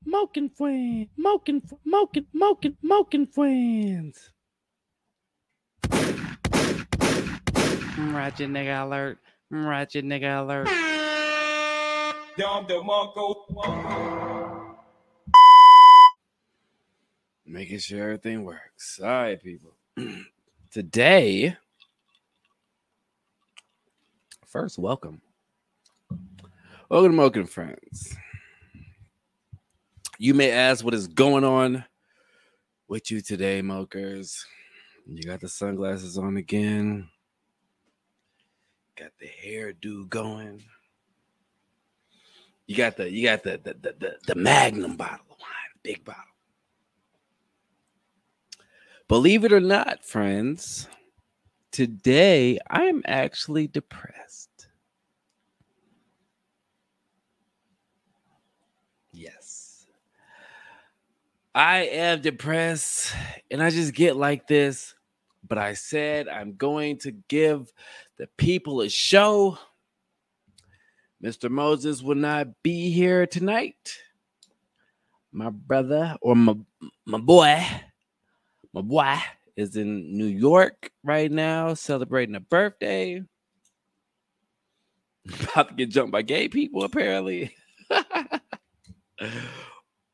Moking friends. Moking friends. Ratchet nigga alert. Ratchet nigga alert. Making sure everything works. All right, people. Today, first, welcome. Welcome to Moking Friends. You may ask what is going on with you today, Mokers. You got the sunglasses on again. Got the hairdo going. You got the Magnum bottle of wine, big bottle. Believe it or not, friends, today I am actually depressed. Yes. I am depressed and I just get like this. But I said I'm going to give the people a show. Mr. Moses will not be here tonight. My brother or my boy is in New York right now celebrating a birthday. About to get jumped by gay people, apparently.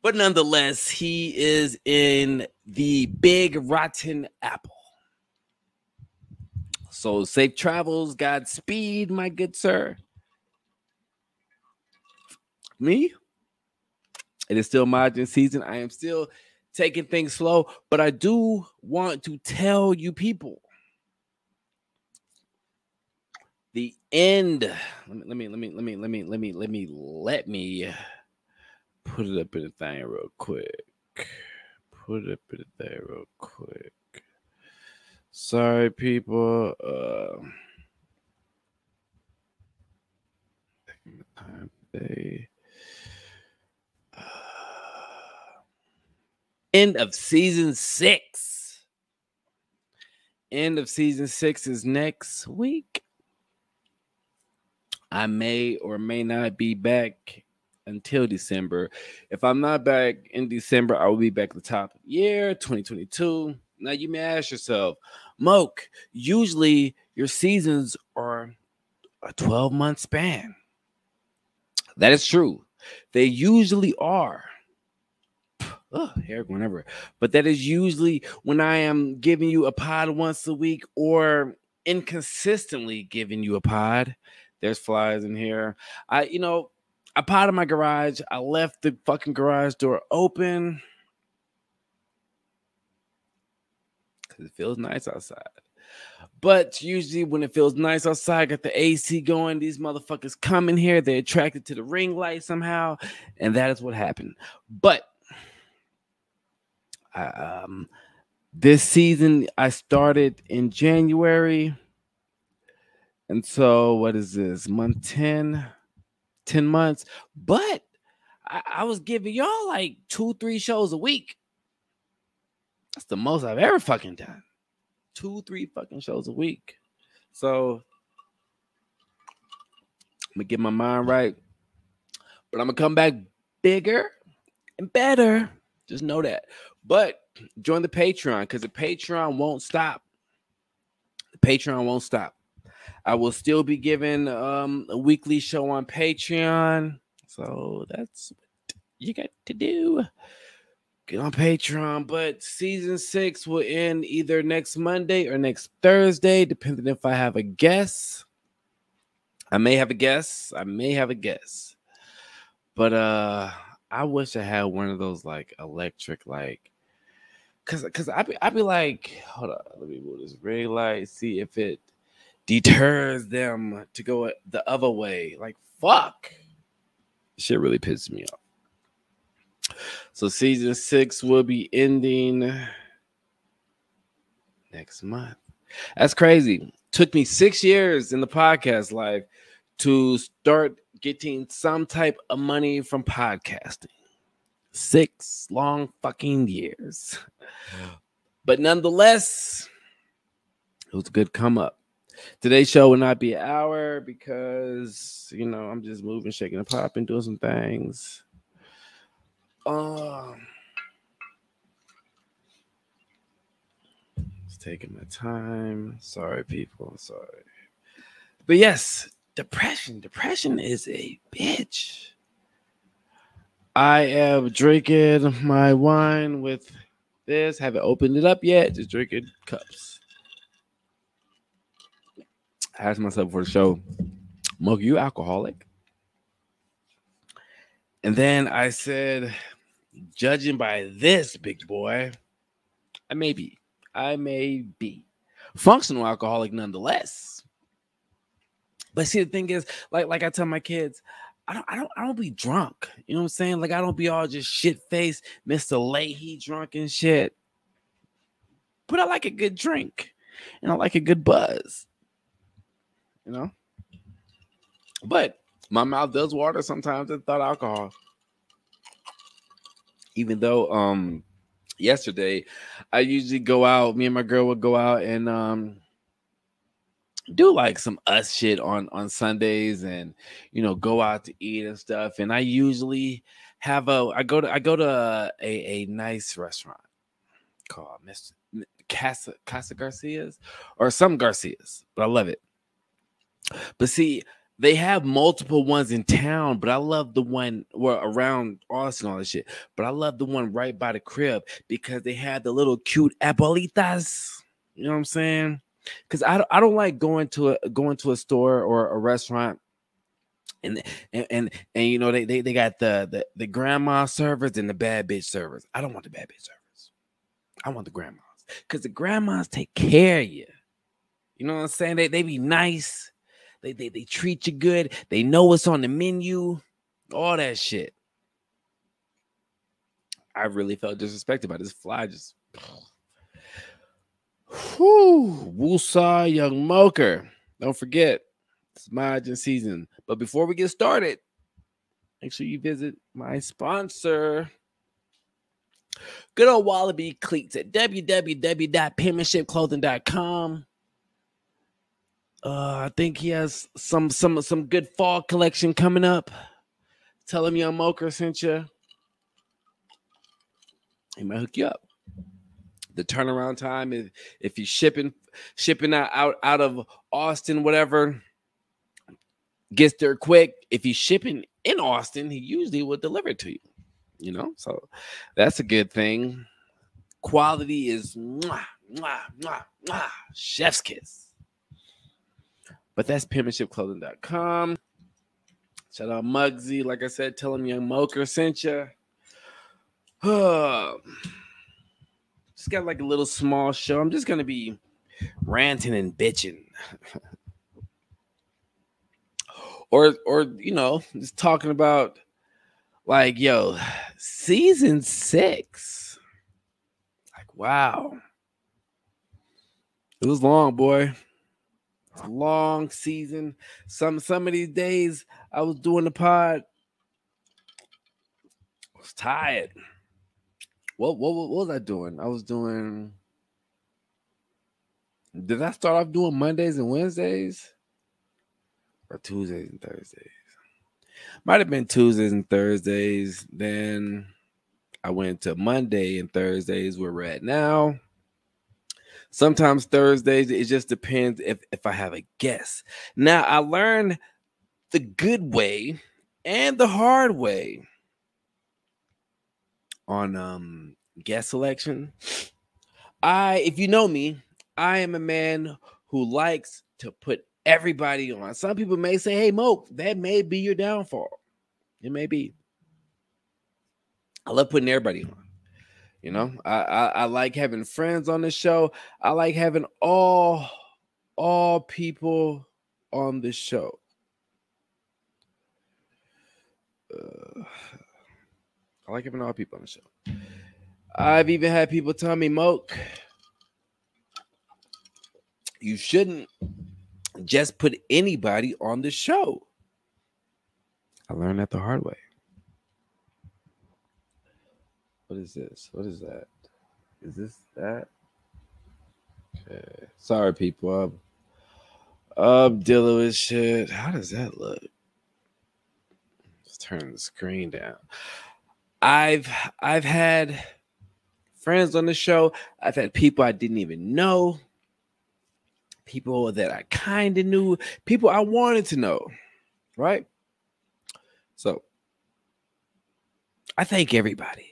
But nonetheless, he is in the Big Rotten Apple. So safe travels, Godspeed, my good sir. Me? It is still margin season. I am still taking things slow, but I do want to tell you people the end. Let me put it up in the thing real quick. Sorry, people. Time today. End of season 6. End of season 6 is next week. I may or may not be back until December. If I'm not back in December, I will be back at the top of the year, 2022. Now you may ask yourself, Moke, usually your seasons are a 12-month span. That is true. They usually are. Hair going everywhere. But that is usually when I am giving you a pod once a week or inconsistently giving you a pod. There's flies in here. I pod in my garage. I left the fucking garage door open because it feels nice outside. But usually when it feels nice outside, I got the AC going. These motherfuckers come in here. They're attracted to the ring light somehow. And that is what happened. But this season I started in January. And so what is this? Month 10 months. But I was giving y'all like 2-3 shows a week. That's the most I've ever fucking done. 2-3 fucking shows a week. So I'm gonna get my mind right. But I'm gonna come back bigger and better. Just know that. But join the Patreon because the Patreon won't stop. The Patreon won't stop. I will still be giving a weekly show on Patreon. So that's what you got to do. Get on Patreon. But season 6 will end either next Monday or next Thursday, depending if I have a guest. I may have a guest. But I wish I had one of those like electric, like, cause I be like, hold on, let me move this ring light, see if it deters them to go the other way. Like, fuck. Shit really pisses me off. So season 6 will be ending next month. That's crazy. Took me 6 years in the podcast life to start getting some type of money from podcasting. 6 long fucking years. But nonetheless, it was a good come up. Today's show will not be an hour because, I'm just moving, shaking, and popping, doing some things. It's taking my time. Sorry, people. Sorry. But yes, depression. Depression is a bitch. I am drinking my wine with this. Haven't opened it up yet. Just drinking cups. I asked myself for the show, Moke, you alcoholic? And then I said, judging by this, big boy, I may be. I may be. Functional alcoholic nonetheless. But see, the thing is, like I tell my kids, I don't be drunk. You know what I'm saying? Like I don't be all just shit faced, Mr. Leahy drunk and shit. But I like a good drink, and I like a good buzz. You know. But my mouth does water sometimes at thought alcohol. Even though yesterday I usually go out, me and my girl would go out and do like some us shit on Sundays and go out to eat and stuff. And I usually I go to a nice restaurant called Mr. Casa Garcia's or some Garcia's, but I love it. But see, they have multiple ones in town, but I love the one around Austin, all this shit. But I love the one right by the crib because they have the little cute abuelitas. You know what I'm saying? Because I don't like going to a store or a restaurant and they got the grandma servers and the bad bitch servers. I don't want the bad bitch servers. I want the grandmas because the grandmas take care of you. You know what I'm saying? They be nice. They treat you good. They know what's on the menu. All that shit. I really felt disrespected by this fly. Just woosah, young moker. Don't forget, it's margin season. But before we get started, make sure you visit my sponsor, good old Wallaby Cleats at www.penmanshipclothing.com. I think he has some good fall collection coming up. Tell him Young Moker sent you. He might hook you up. The turnaround time is if you're shipping out of Austin, whatever, gets there quick. If he's shipping in Austin, he usually will deliver it to you. So that's a good thing. Quality is mwah, mwah, mwah, mwah, chef's kiss. But that's penmanshipclothing.com. Shout out Muggsy. Like I said, tell him Young Moker sent you. Just got like a little small show. I'm just going to be ranting and bitching. or just talking about like, season 6. Like, wow. It was long, boy. It's a long season. Some of these days I was doing the pod. I was tired. What was I doing? I was doing. Did I start off doing Mondays and Wednesdays? Or Tuesdays and Thursdays? Might have been Tuesdays and Thursdays. Then I went to Monday and Thursdays where we're at now. Sometimes Thursdays, it just depends if I have a guest. Now, I learned the good way and the hard way on guest selection. If you know me, I am a man who likes to put everybody on. Some people may say, hey, Moke, that may be your downfall. It may be. I love putting everybody on. I like having friends on the show. I like having all people on the show. I like having all people on the show. I've even had people tell me, Moke, you shouldn't just put anybody on the show. I learned that the hard way. What is this? What is that? Is this that? Okay. Sorry, people. I'm dealing with shit. How does that look? Let's turn the screen down. I've had friends on the show. I've had people I didn't even know, people that I kind of knew, people I wanted to know, right? So I thank everybody.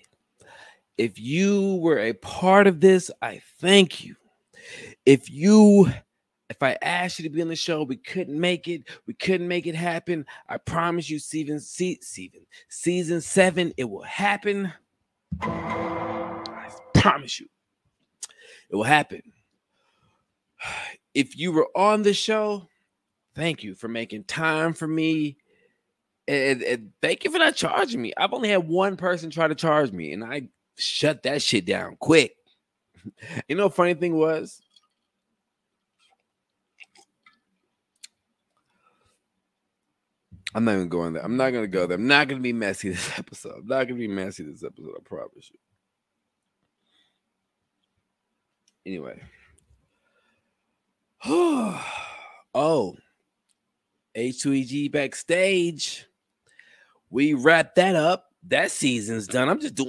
If you were a part of this, I thank you. If I asked you to be on the show, we couldn't make it. We couldn't make it happen. I promise you, season 7, it will happen. I promise you, it will happen. If you were on the show, thank you for making time for me. And thank you for not charging me. I've only had one person try to charge me, and I shut that shit down quick. You know, funny thing was, I'm not even going there. I'm not going to go there. I'm not going to be messy this episode. I'm not going to be messy this episode. I promise you. Anyway. Oh, H2EG backstage. We wrapped that up. That season's done. I'm just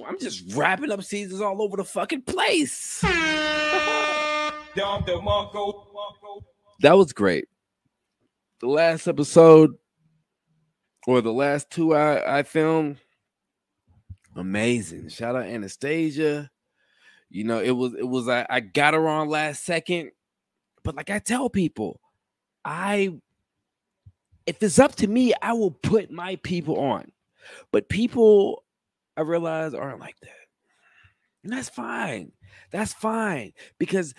wrapping up seasons all over the fucking place. That was great. The last episode, or the last two I filmed, amazing. Shout out Anastasia. You know, it was I got her on last second, but like I tell people, if it's up to me, I will put my people on. But people, I realize, aren't like that. And that's fine. That's fine. Because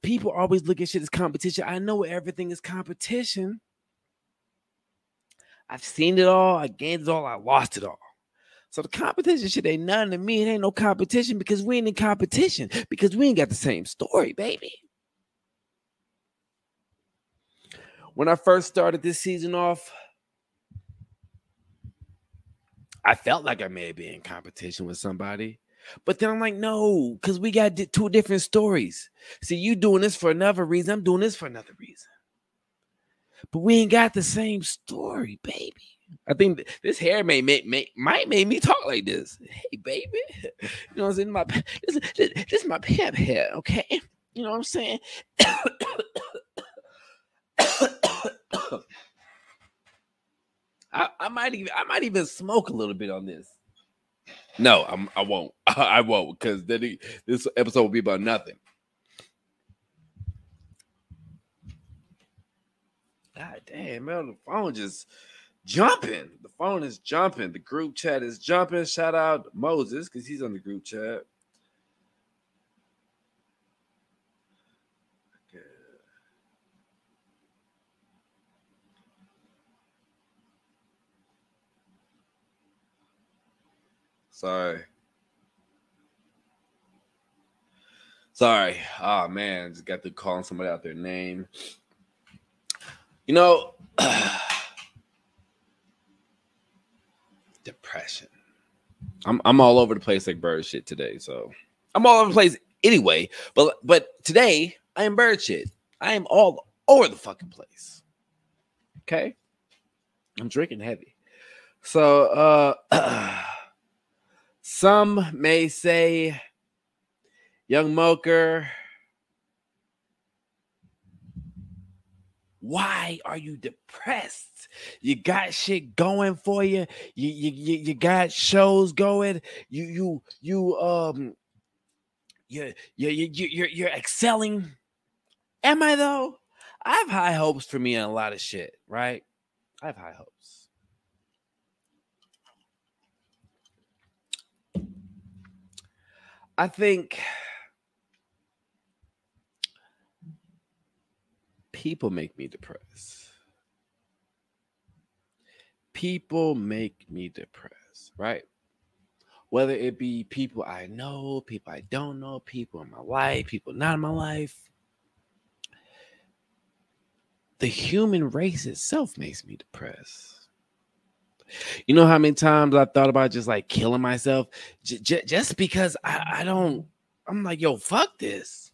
people always look at shit as competition. I know everything is competition. I've seen it all. I gained it all. I lost it all. So the competition shit ain't nothing to me. It ain't no competition because we ain't in competition. Because we ain't got the same story, baby. When I first started this season off, I felt like I may be in competition with somebody. But then I'm like, no, because we got two different stories. See, you doing this for another reason. I'm doing this for another reason. But we ain't got the same story, baby. I think this hair might make me talk like this. Hey, baby. You know what I'm saying? This is my pimp hair, okay? You know what I'm saying? I might even smoke a little bit on this. No, I won't. I won't, because then this episode will be about nothing. God damn, man, the phone just jumping. The phone is jumping. The group chat is jumping. Shout out Moses, because he's on the group chat. Okay. Sorry. Oh man, just got to calling somebody out their name. You know, depression. I'm all over the place like bird shit today, so I'm all over the place anyway. But today I am bird shit. I am all over the fucking place. Okay, I'm drinking heavy. So some may say, Young Moker, why are you depressed? You got shit going for you. You got shows going. You're excelling. Am I though? I have high hopes for me on a lot of shit, right? I have high hopes. I think people make me depressed. People make me depressed, right? Whether it be people I know, people I don't know, people in my life, people not in my life. The human race itself makes me depressed. You know how many times I thought about just like killing myself just because I'm like, yo, fuck this.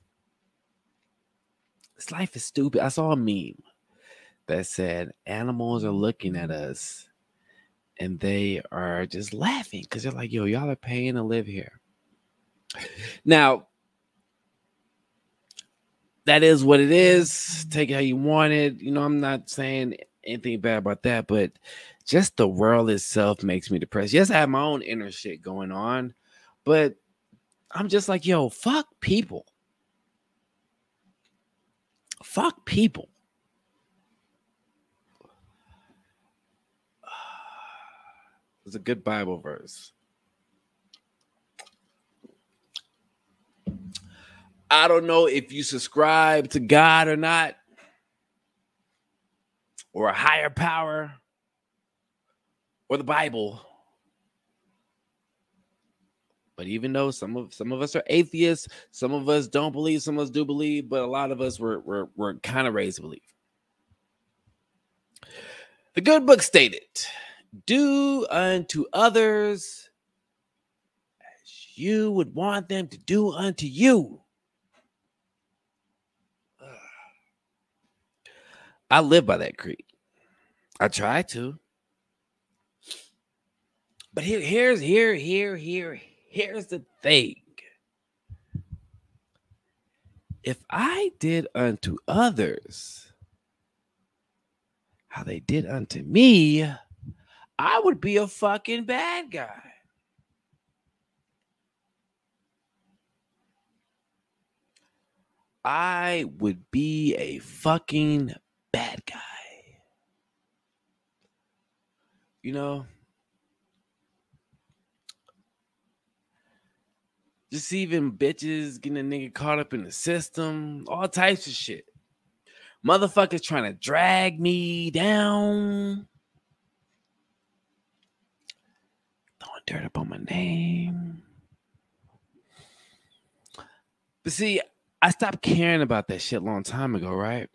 This life is stupid. I saw a meme that said animals are looking at us and they are just laughing because they're like, yo, y'all are paying to live here. Now, that is what it is. Take it how you want it. You know, I'm not saying anything bad about that, but just the world itself makes me depressed. Yes, I have my own inner shit going on, but I'm just like, yo, fuck people. Fuck people. It's a good Bible verse. I don't know if you subscribe to God or not, or a higher power, or the Bible. But even though some of us are atheists, some of us don't believe, some of us do believe, but a lot of us were kind of raised to believe. The good book stated, do unto others as you would want them to do unto you. I live by that creed. I try to. But here's the thing. If I did unto others how they did unto me, I would be a fucking bad guy. I would be a fucking bad guy. You know? Just even bitches getting a nigga caught up in the system, all types of shit. Motherfuckers trying to drag me down. Throwing dirt up on my name. But see, I stopped caring about that shit a long time ago, right?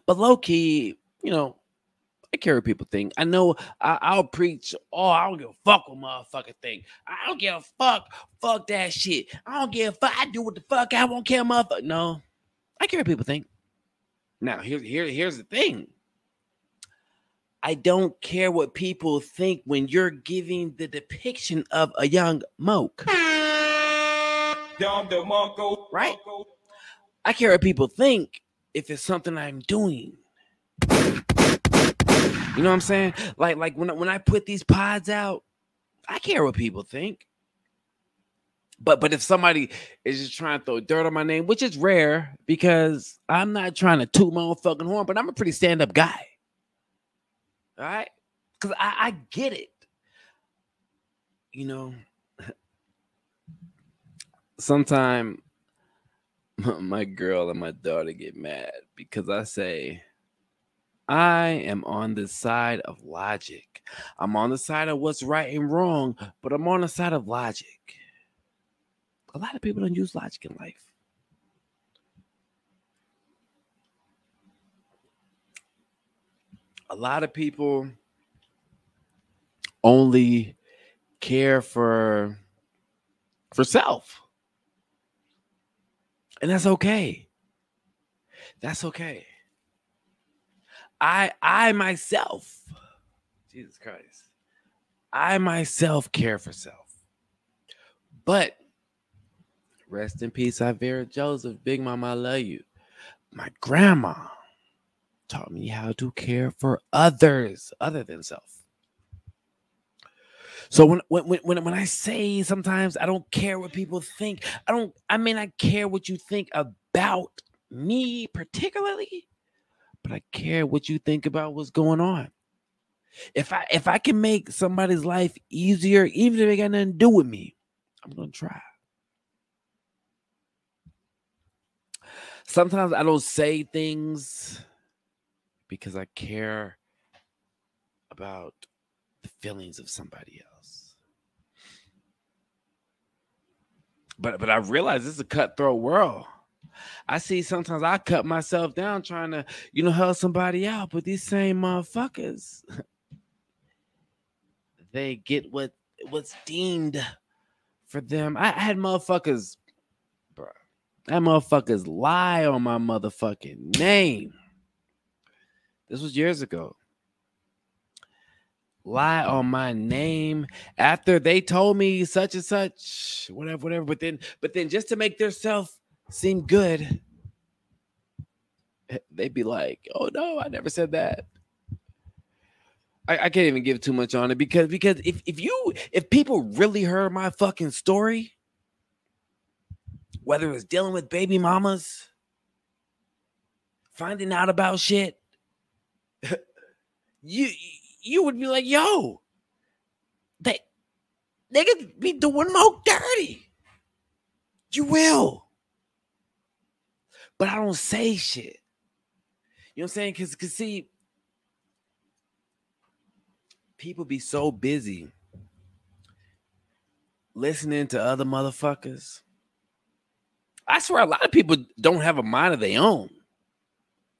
But low key, you know, I care what people think. I know I'll preach, oh, I don't give a fuck what motherfucker think. I don't give a fuck. Fuck that shit. I don't give a fuck. I do what the fuck I won't care, motherfucker. No, I care what people think. Now, here's the thing. I don't care what people think when you're giving the depiction of a young Moke. Right? I care what people think if it's something I'm doing. You know what I'm saying? Like when I put these pods out, I care what people think. But if somebody is just trying to throw dirt on my name, which is rare because I'm not trying to toot my own fucking horn, but I'm a pretty stand-up guy. All right? Because I get it. You know, sometimes my girl and my daughter get mad because I say, I am on the side of logic. I'm on the side of what's right and wrong, but I'm on the side of logic. A lot of people don't use logic in life. A lot of people only care for self. And that's okay. That's okay. I myself, Jesus Christ, I myself care for self. But rest in peace, Ivera Joseph. Big Mama, I love you. My grandma taught me how to care for others other than self. So when I say sometimes I don't care what people think, I may not care what you think about me particularly, but I care what you think about what's going on. If I can make somebody's life easier, even if it got nothing to do with me, I'm gonna try. Sometimes I don't say things because I care about the feelings of somebody else. But I realize this is a cutthroat world. I see sometimes I cut myself down trying to, help somebody out, but these same motherfuckers, they get what's deemed for them. I had motherfuckers, bro. I had motherfuckers lie on my motherfucking name. This was years ago. lie on my name after they told me such and such, whatever. But then just to make themselves seem good, they'd be like, "Oh no, I never said that." I can't even give too much on it because if people really heard my fucking story, whether it's dealing with baby mamas, finding out about shit, you you would be like, "Yo, they could be doing Moke dirty." You will, but I don't say shit. You know what I'm saying? Cause see, people be so busy listening to other motherfuckers. I swear, a lot of people don't have a mind of their own.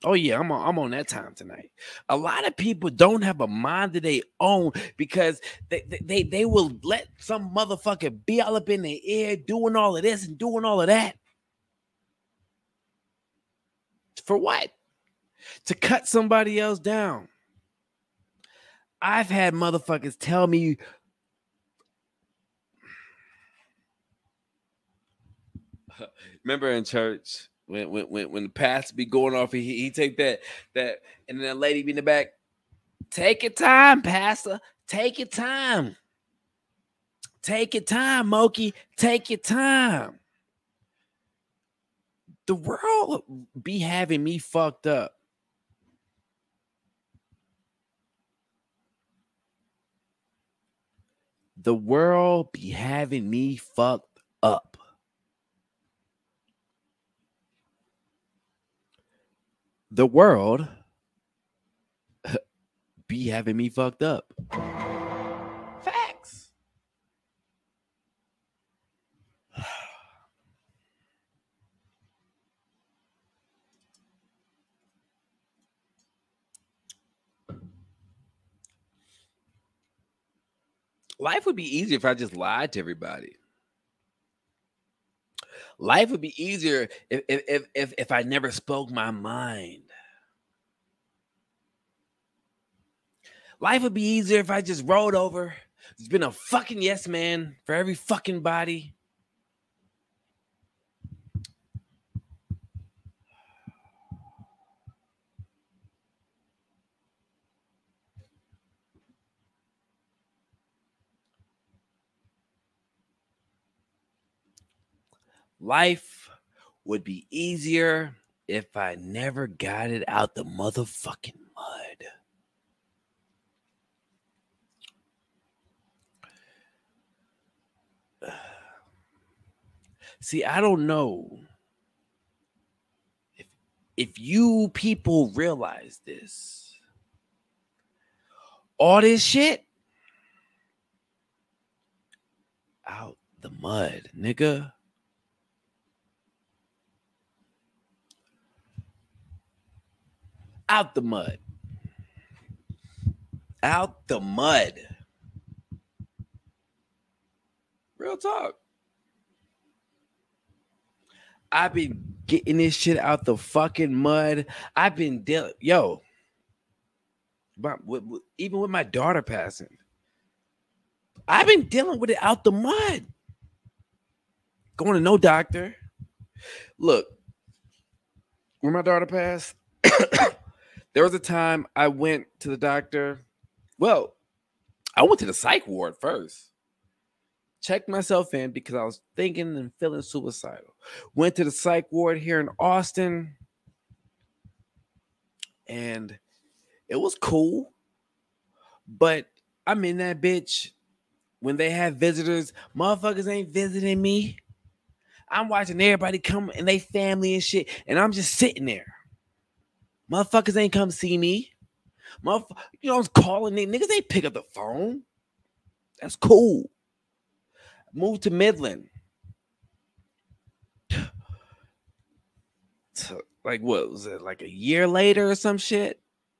Oh yeah, I'm on that time tonight. A lot of people don't have a mind of their own because they will let some motherfucker be all up in their ear doing all of this and doing all of that. For what? To cut somebody else down. I've had motherfuckers tell me, remember in church when the pastor be going off, he take that, and then that lady be in the back. Take your time, pastor. Take your time. Take your time, Mokey. Take your time. The world be having me fucked up. The world be having me fucked up. The world be having me fucked up. Facts. Life would be easier if I just lied to everybody. Life would be easier if I never spoke my mind. Life would be easier if I just rolled over. It's been a fucking yes man for every fucking body. Life would be easier if I never got it out the motherfucking mud. See, I don't know if you people realize this. All this shit out the mud, nigga. Out the mud. Out the mud. Real talk. I've been getting this shit out the fucking mud. I've been dealing, even with my daughter passing, I've been dealing with it out the mud. Going to no doctor. Look, when my daughter passed, there was a time I went to the doctor. Well, I went to the psych ward first. Checked myself in because I was thinking and feeling suicidal. Went to the psych ward here in Austin, and it was cool. But I'm in that bitch. When they have visitors, motherfuckers ain't visiting me. I'm watching everybody come and they family and shit, and I'm just sitting there. Motherfuckers ain't come see me. I was calling niggas ain't pick up the phone. That's cool. Moved to Midland. Like what was it? Like a year later or some shit?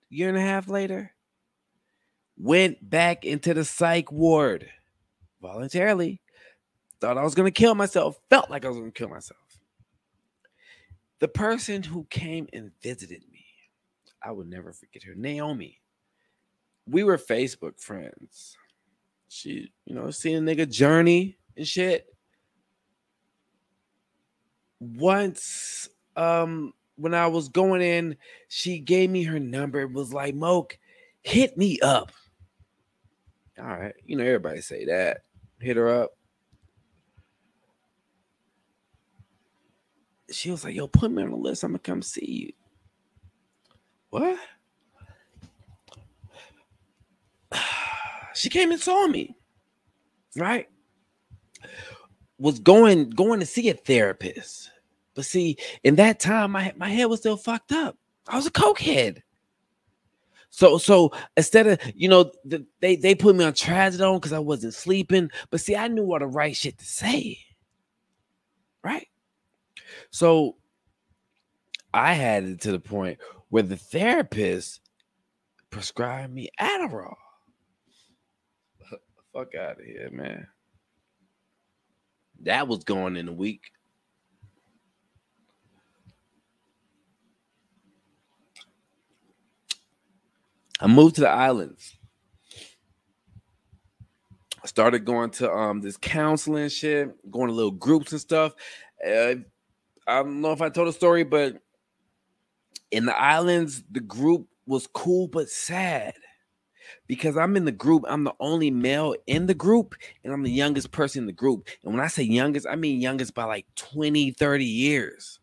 Year and a half later? Went back into the psych ward voluntarily. Thought I was gonna kill myself. Felt like I was gonna kill myself. The person who came and visited me, I will never forget her. Naomi. we were Facebook friends. She, seeing a nigga journey and shit. Once, when I was going in, she gave me her number. It was like, Moke, hit me up. All right. Everybody say that. Hit her up. She was like, yo, put me on the list. I'm going to come see you. What? She came and saw me. Right? Was going to see a therapist. But see, in that time, my head was still fucked up. I was a cokehead. So instead of, they put me on trazodone because I wasn't sleeping. But see, I knew all the right shit to say. Right? So I had it to the point where the therapist prescribed me Adderall. Fuck out of here, man. That was going in a week. I moved to the islands. I started going to this counseling shit, going to little groups and stuff. I don't know if I told a story, but in the islands, the group was cool but sad. Because I'm in the group, I'm the only male in the group, and I'm the youngest person in the group. And when I say youngest, I mean youngest by like 20, 30 years.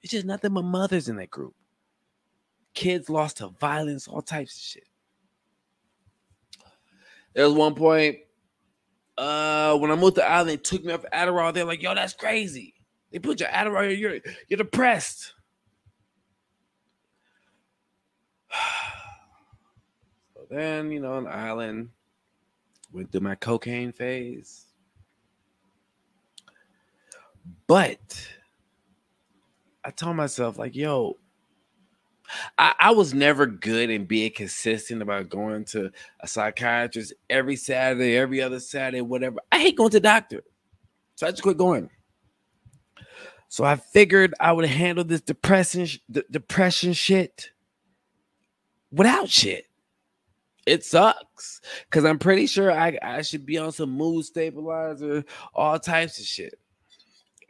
It's just nothing but mothers in that group. Kids lost to violence, all types of shit. There was one point when I moved to the island, they took me off Adderall. They're like, yo, that's crazy. They put your Adderall, you're depressed. So then, on the island, went through my cocaine phase. But I told myself, like, yo, I was never good in being consistent about going to a psychiatrist every Saturday, every other Saturday, whatever. I hate going to the doctor. So I just quit going. So I figured I would handle this depression shit without shit. It sucks. Because I'm pretty sure I should be on some mood stabilizer, all types of shit.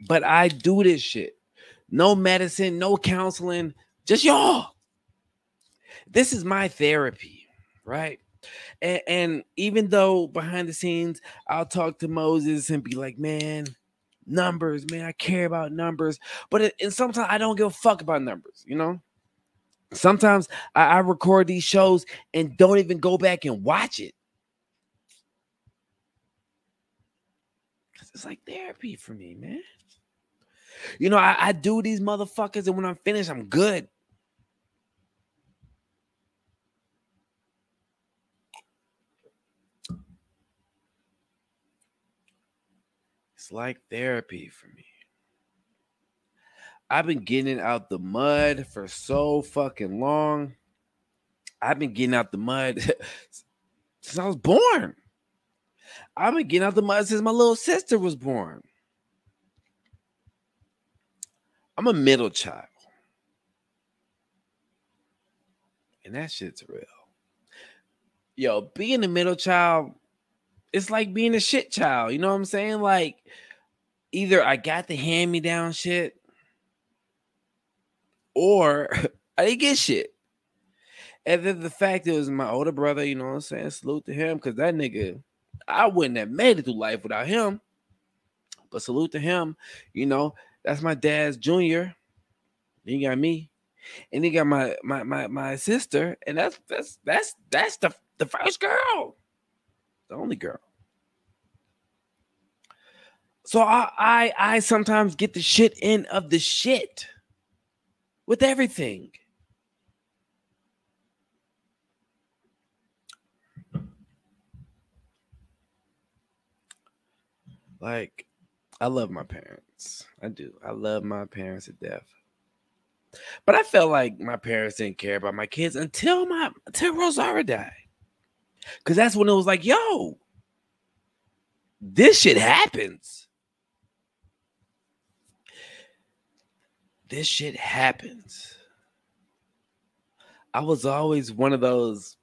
But I do this shit. No medicine, no counseling, just y'all. This is my therapy, right? And even though behind the scenes, I'll talk to Moses and be like, man, numbers, man, I care about numbers. But and sometimes I don't give a fuck about numbers, Sometimes I record these shows and don't even go back and watch it. It's like therapy for me, man. I do these motherfuckers, and when I'm finished, I'm good. It's like therapy for me. I've been getting out the mud for so fucking long. I've been getting out the mud since I was born. I've been getting out the mud since my little sister was born. I'm a middle child. And that shit's real. Yo, being a middle child, it's like being a shit child. You know what I'm saying? Like, either I got the hand-me-down shit, or I didn't get shit. And then the fact it was my older brother, you know what I'm saying? Salute to him, because that nigga, I wouldn't have made it through life without him. But salute to him, that's my dad's junior. He got me. And he got my sister, and that's the first girl, the only girl. So I sometimes get the shit in of the shit with everything. Like, I love my parents. I do. I love my parents to death. But I felt like my parents didn't care about my kids until Rosara died. Because that's when it was like, yo, this shit happens. This shit happens. I was always one of those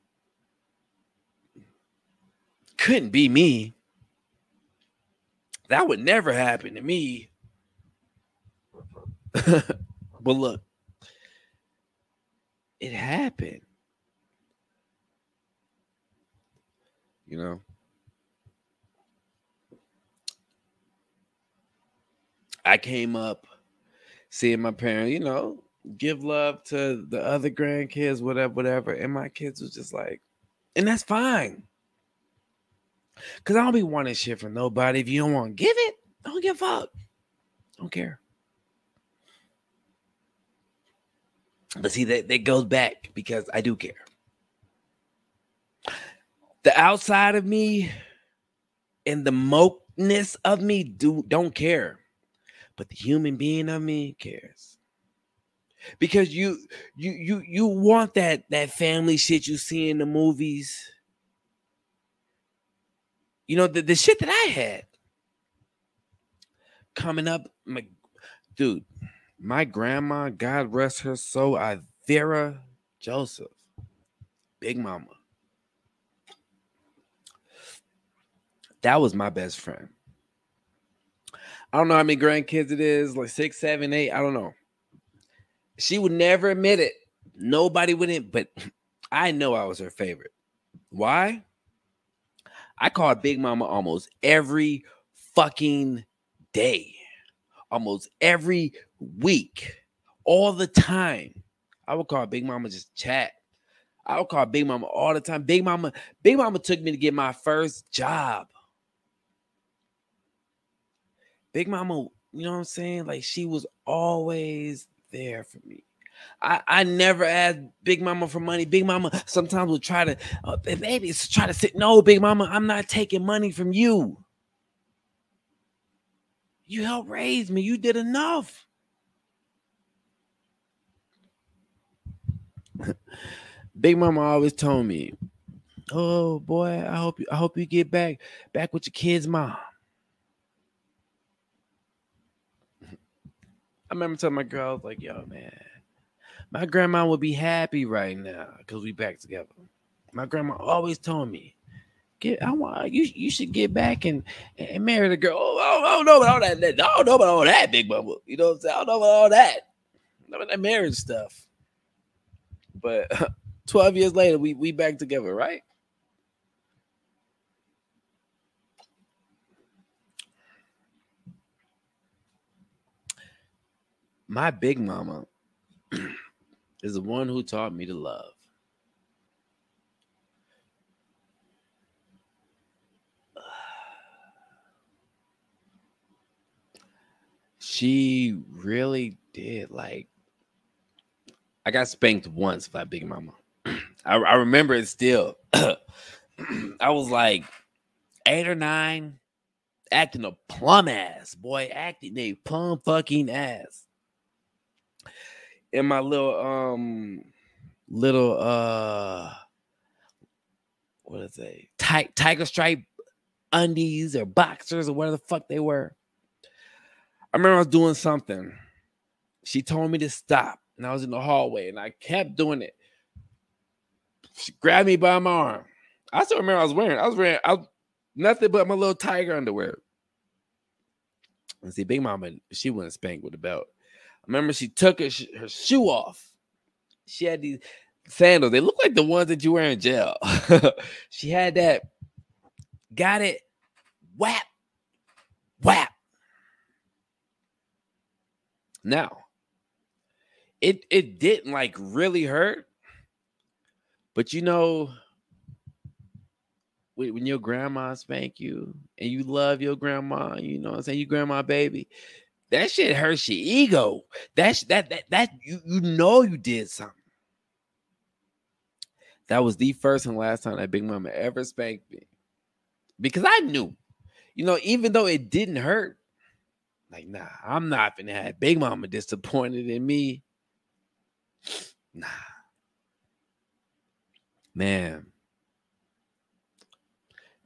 couldn't be me. That would never happen to me. But look, it happened. You know, I came up seeing my parents, give love to the other grandkids, whatever, whatever. And my kids was just like, and that's fine. Cause I don't be wanting shit from nobody. If you don't want to give it, I don't give a fuck. Don't care. But see, that goes back because I do care. The outside of me and the mokeness of me don't care. But the human being of me cares. Because you want that family shit you see in the movies. You know, the shit that I had coming up, dude, my grandma, God rest her soul, Ivera Joseph, Big Mama. That was my best friend. I don't know how many grandkids it is, like 6, 7, 8. I don't know. She would never admit it. Nobody wouldn't, but I know I was her favorite. Why? I called Big Mama almost every fucking day, almost every week, all the time. I would call Big Mama just chat. I would call Big Mama all the time. Big Mama took me to get my first job. Big Mama, you know what I'm saying? Like, she was always there for me. I never asked Big Mama for money. Big Mama sometimes would try to, baby, try to sit. No, Big Mama, I'm not taking money from you. You helped raise me. You did enough. Big Mama always told me, "Oh boy, I hope you get back with your kids' mom." I remember telling my girl, I was like, "Yo, man, my grandma would be happy right now because we back together." My grandma always told me, you should get back and marry the girl. Oh, I don't know about all that. I don't know about all that, Big Mama. You know what I'm saying? I don't know about all that. I don't know about that marriage stuff. But 12 years later, we back together, right? My Big Mama is the one who taught me to love. She really did. Like, I got spanked once by Big Mama. I remember it still. I was like 8 or 9, acting a plum ass, boy, acting a plum fucking ass. In my little what is it? Tiger stripe undies or boxers or whatever the fuck they were. I remember I was doing something. She told me to stop, and I was in the hallway, and I kept doing it. She grabbed me by my arm. I still remember I was wearing nothing but my little tiger underwear. And see, Big Mama, she wouldn't spank with a belt. I remember she took her shoe off. She had these sandals. They look like the ones that you wear in jail. She had that. Got it. Whap. Whap. Now, it didn't like really hurt. But you know, when your grandma spank you and you love your grandma, you know what I'm saying, you grandma baby, that shit hurts your ego. That you know you did something. That was the first and last time that Big Mama ever spanked me. Because I knew, even though it didn't hurt, like, nah, I'm not gonna have Big Mama disappointed in me. Nah. Man.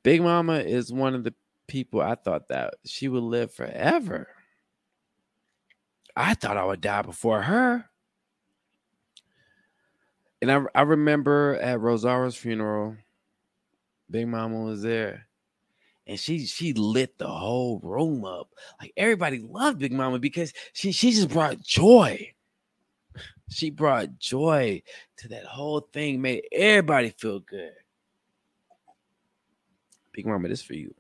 Big Mama is one of the people I thought that she would live forever. I thought I would die before her. And I remember at Rosara's funeral, Big Mama was there. And she lit the whole room up. Like everybody loved Big Mama because she just brought joy. She brought joy to that whole thing, made everybody feel good. Big Mama, this for you.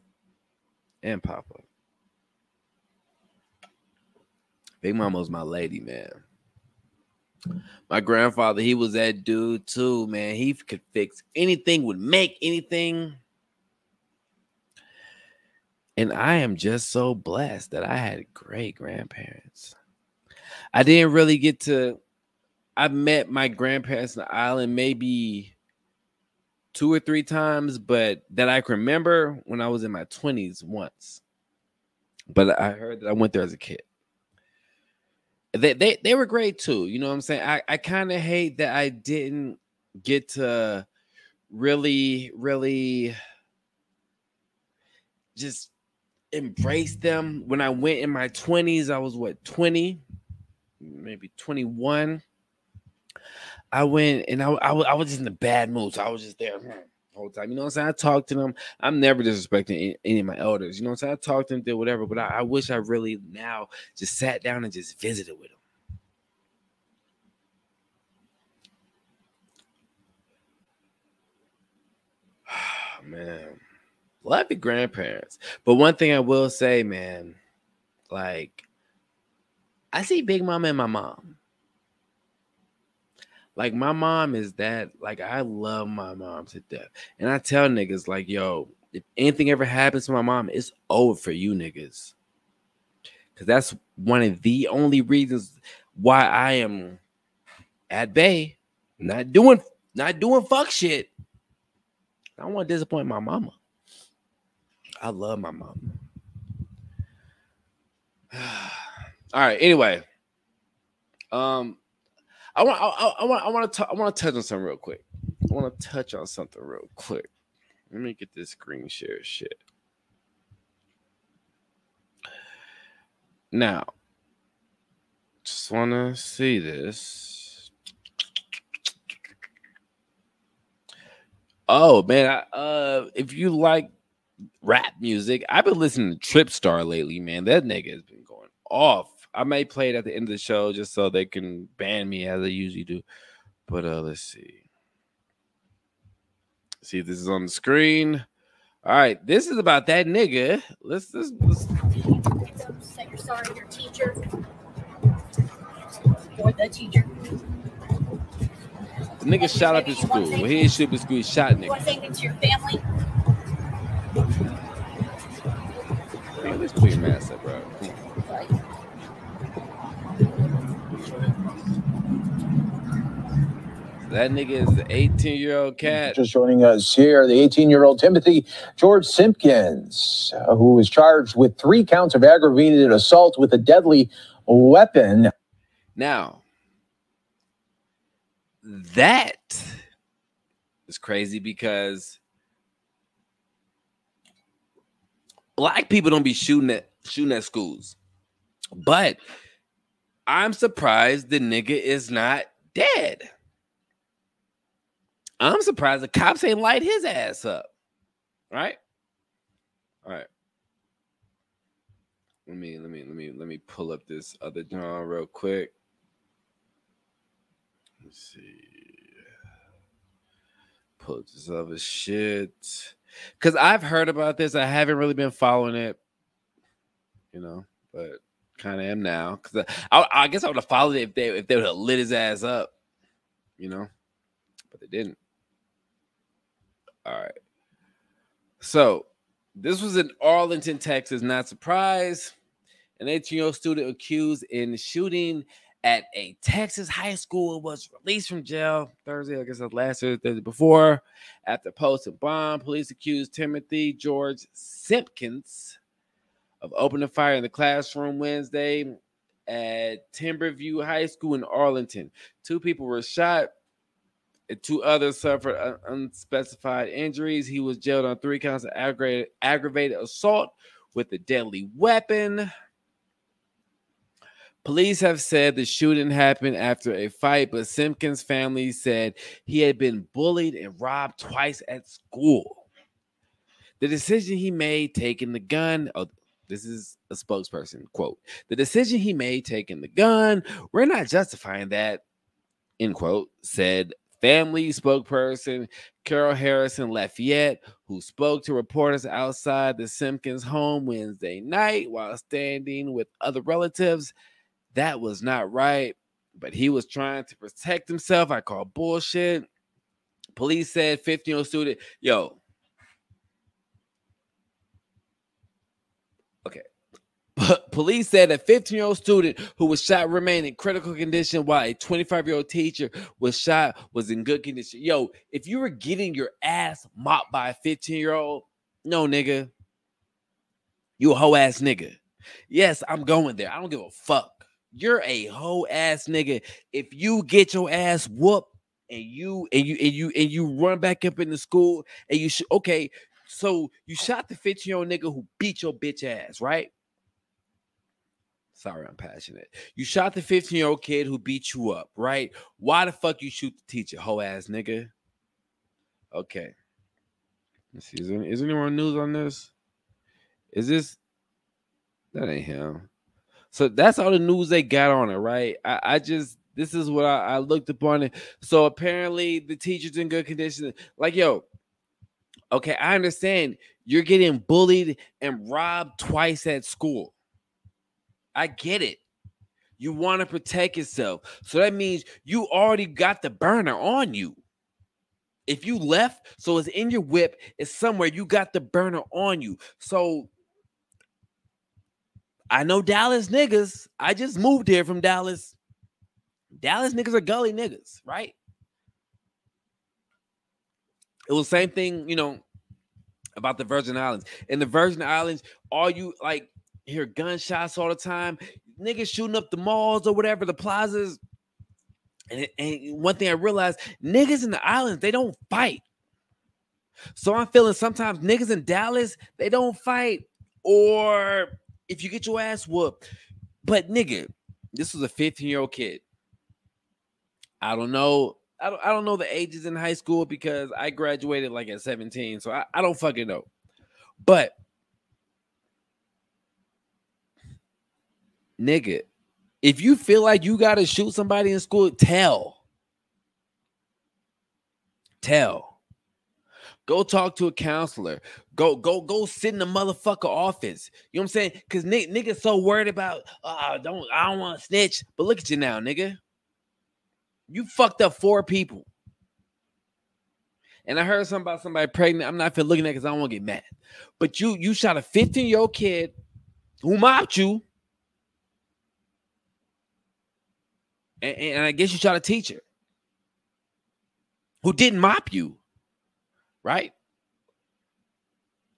And Papa. Big Mama was my lady, man. My grandfather, he was that dude too, man. He could fix anything, would make anything. And I am just so blessed that I had great grandparents. I didn't really get to, I met my grandparents on the island maybe 2 or 3 times, but that I can remember when I was in my 20s once. But I heard that I went there as a kid. They were great too. You know what I'm saying? I kind of hate that I didn't get to really just embrace them. When I went in my 20s, I was 20, maybe 21. I went and I was just in a bad mood. So I was just there the whole time. You know what I'm saying? I talked to them. I'm never disrespecting any of my elders. You know what I'm saying? I talked to them, did whatever, but I wish I really now just sat down and just visited with them. Man, love your grandparents. But one thing I will say, man, like, I see Big Mama and my mom. Like, my mom is that, like, I love my mom to death. And I tell niggas, like, yo, if anything ever happens to my mom, it's over for you niggas. Because that's one of the only reasons why I am at bay, not doing fuck shit. I don't want to disappoint my mama. I love my mama. All right. Anyway, I want to touch on something real quick. Let me get this screen share shit. Now, just want to see this. Oh man, if you like rap music, I've been listening to Trip Star lately, man. That nigga has been going off. I may play it at the end of the show just so they can ban me as they usually do. But let's see. See if this is on the screen. All right, this is about that nigga. Let's. Say you're sorry to your teacher or the teacher. The nigga shot up his school. Well, he didn't shoot up his school. He shot nigga. You want to say anything to your family? Man, let's put your mask up, bro. Come on. That nigga is the 18-year-old cat. Just joining us here, the 18-year-old Timothy George Simpkins, who was charged with 3 counts of aggravated assault with a deadly weapon. Now, that is crazy because black people don't be shooting at schools. But I'm surprised the nigga is not dead. I'm surprised the cops ain't light his ass up. Right? All right. Let me pull up this other John real quick. Let's see. Pull up this other shit. Because I've heard about this. I haven't really been following it. You know, but kind of am now. Because I guess I would have followed it if they would have lit his ass up. You know? But they didn't. All right. So, this was in Arlington, Texas. Not surprised. An 18-year-old student accused in shooting at a Texas high school was released from jail Thursday. I guess that's last Thursday before. After posting bomb, police accused Timothy George Simpkins of opening fire in the classroom Wednesday at Timberview High School in Arlington. 2 people were shot. 2 others suffered unspecified injuries. He was jailed on 3 counts of aggravated assault with a deadly weapon. Police have said the shooting happened after a fight, but Simpkins' family said he had been bullied and robbed twice at school. The decision he made taking the gun. Oh, this is a spokesperson quote. The decision he made taking the gun. We're not justifying that. End quote. Said family spokesperson Carol Harrison Lafayette, who spoke to reporters outside the Simpkins home Wednesday night while standing with other relatives. That was not right, but he was trying to protect himself. I call bullshit. Police said 15-year-old student, yo. Okay. Police said a 15-year-old student who was shot remained in critical condition while a 25-year-old teacher was shot was in good condition. Yo, if you were getting your ass mopped by a 15-year-old, no, nigga. You a hoe ass nigga. Yes, I'm going there. I don't give a fuck. You're a hoe ass nigga. If you get your ass whooped and you run back up in the school and you okay, so you shot the 15-year-old nigga who beat your bitch ass, right? Sorry, I'm passionate. You shot the 15-year-old kid who beat you up, right? Why the fuck you shoot the teacher, hoe ass nigga? Okay. Let's see. Is there any more news on this? Is this that ain't him? So that's all the news they got on it, right? I just this is what I looked upon it. So apparently the teacher's in good condition. Like, yo, okay, I understand you're getting bullied and robbed twice at school. I get it. You want to protect yourself. So that means you already got the burner on you. If you left, so it's in your whip, it's somewhere, you got the burner on you. So I know Dallas niggas. I just moved here from Dallas. Dallas niggas are gully niggas, right? It was the same thing, about the Virgin Islands. In the Virgin Islands, all you like hear gunshots all the time. Niggas shooting up the malls or whatever, the plazas. And one thing I realized, niggas in the islands, they don't fight. So I'm feeling sometimes niggas in Dallas, they don't fight. Or if you get your ass whooped. But nigga, this was a 15-year-old kid. I don't know. I don't know the ages in high school because I graduated like at 17. So I don't fucking know. But nigga, if you feel like you gotta shoot somebody in school, tell. Go talk to a counselor. Go sit in the motherfucker office. You know what I'm saying? Because niggas so worried about, I don't want to snitch. But look at you now, nigga. You fucked up 4 people. And I heard something about somebody pregnant. I'm not looking at it because I don't want to get mad. But you shot a 15-year-old kid who mopped you. And I guess you shot a teacher who didn't mop you. Right?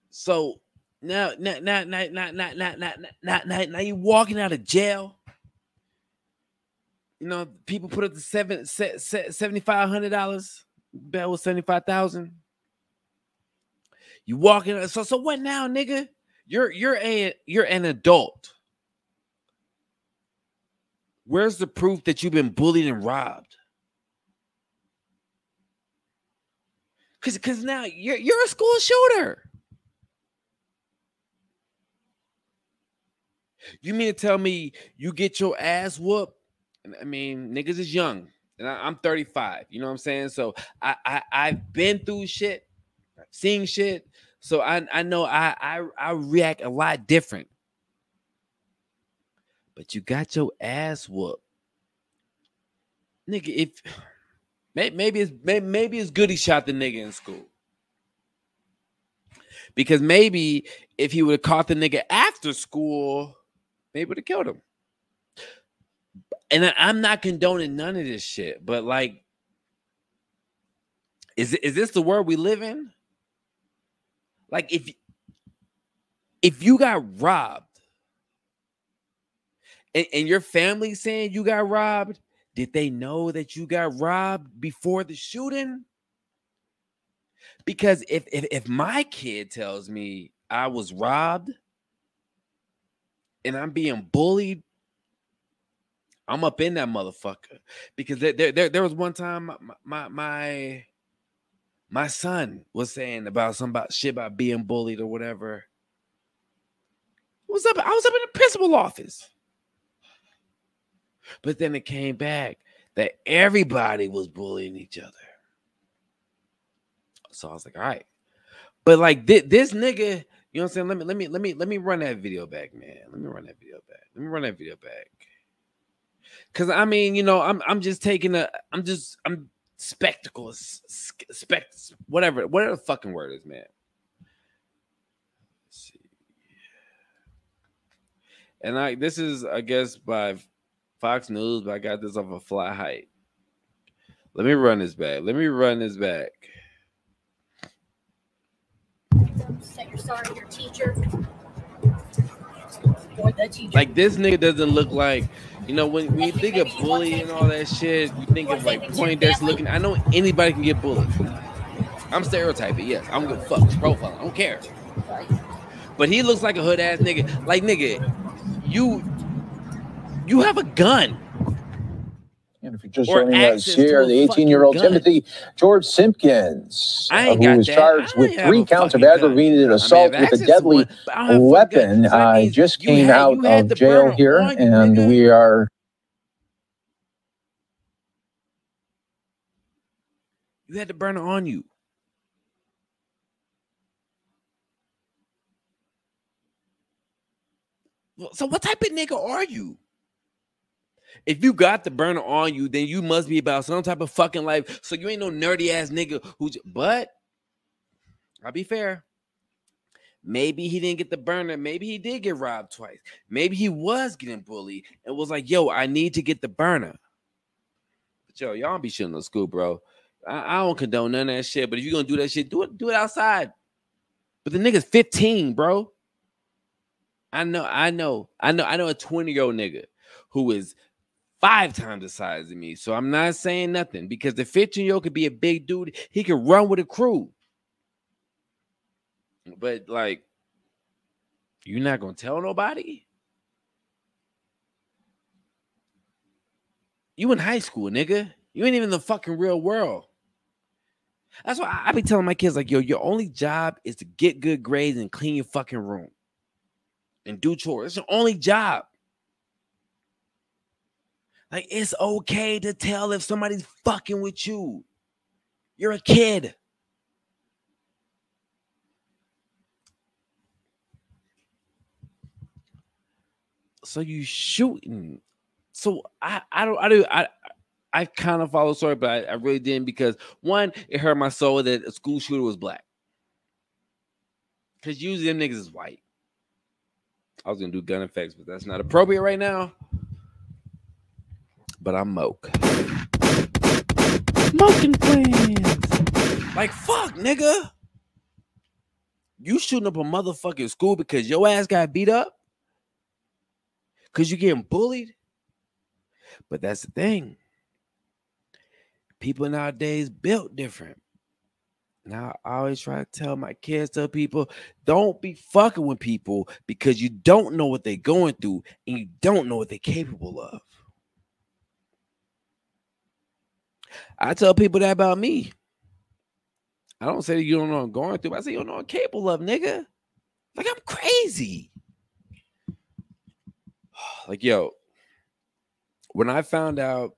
So now you're walking out of jail. People put up the $7,500. Bet was $75,000. You walking. So what now, nigga? You're an adult. Where's the proof that you've been bullied and robbed? Because now you're a school shooter. You mean to tell me you get your ass whooped? I mean, niggas is young. And I'm 35. You know what I'm saying? So I've been through shit. I've seen shit. So I know I react a lot different. But you got your ass whooped. Nigga, if maybe it's good he shot the nigga in school. Because maybe if he would have caught the nigga after school, maybe would have killed him. And I'm not condoning none of this shit, but like, is this the world we live in? Like, if you got robbed, and your family saying you got robbed, did they know that you got robbed before the shooting? Because if my kid tells me I was robbed and I'm being bullied, I'm up in that motherfucker. Because there was one time my My son was saying about shit about being bullied or whatever. I was up in the principal office. But then it came back that everybody was bullying each other. So I was like, all right. But like this nigga, you know what I'm saying? Let me run that video back, man. Let me run that video back. Cause I mean, you know, I'm just taking I'm spectacle, whatever the fucking word is, man. Let's see. And this is, I guess, by Fox News, but I got this off of Fly Height. Let me run this back. Say you're sorry to your teacher. Like, this nigga doesn't look like, you know, when you think of bullying and all that shit, you think of like Poindexter looking. I know anybody can get bullied. I'm stereotyping, yes. I don't give a fuck. It's profile. I don't care. But he looks like a hood ass nigga. Like, nigga, you have a gun. And if you're just joining us here, the 18-year-old Timothy George Simpkins, who was charged with 3 counts of aggravated assault with a deadly weapon, just came out of jail here, and we are... You had the burner on you. So what type of nigga are you? If you got the burner on you, then you must be about some type of fucking life. So you ain't no nerdy ass nigga but I'll be fair. Maybe he didn't get the burner. Maybe he did get robbed twice. Maybe he was getting bullied and was like, yo, I need to get the burner. But yo, y'all be shitting on school, bro. I don't condone none of that shit. But if you're gonna do that shit, do it outside. But the nigga's 15, bro. I know a 20-year-old nigga who is 5 times the size of me. So I'm not saying nothing, because the 15-year-old could be a big dude. He could run with a crew. But like, you're not gonna tell nobody? You in high school, nigga. You ain't even in the fucking real world. That's why I be telling my kids, like, yo, your only job is to get good grades and clean your fucking room and do chores. It's your only job. Like, it's okay to tell if somebody's fucking with you. You're a kid. So you shooting. So I kind of follow the story, but I really didn't, because one, it hurt my soul that a school shooter was black. Because usually them niggas is white. I was gonna do gun effects, but that's not appropriate right now. But I'm Moke. Moking friends. Like, fuck, nigga. You shooting up a motherfucking school because your ass got beat up? Because you getting bullied? But that's the thing. People nowadays built different. Now, I always try to tell my kids, tell people, don't be fucking with people because you don't know what they're going through and you don't know what they're capable of. I tell people that about me. I don't say that you don't know what I'm going through. I say you don't know what I'm capable of, nigga. Like, I'm crazy. Like, yo, when I found out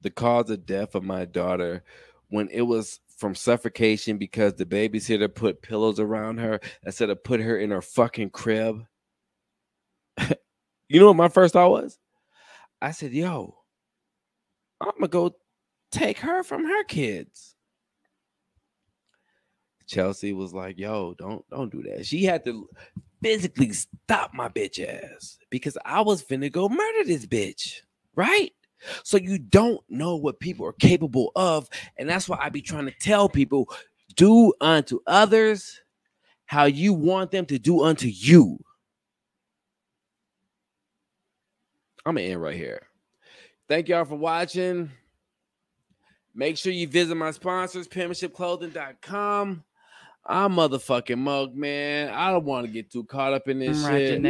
the cause of death of my daughter, when it was from suffocation because the babysitter put pillows around her instead of put her in her fucking crib, you know what my first thought was? I said, yo, I'm gonna go take her from her kids. Chelsea was like, yo, don't do that. She had to physically stop my bitch ass because I was finna go murder this bitch, right? So you don't know what people are capable of, and that's why I be trying to tell people, do unto others how you want them to do unto you. I'm gonna end right here. Thank y'all for watching. Make sure you visit my sponsors, penmanshipclothing.com. I'm motherfucking Moke, man. I don't want to get too caught up in this shit.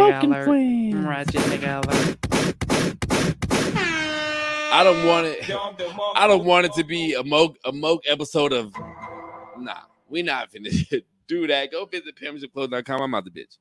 I don't want it to be a Moke episode of Nah, we not finna do that. Go visit PimsandClothes.com. I'm out the bitch.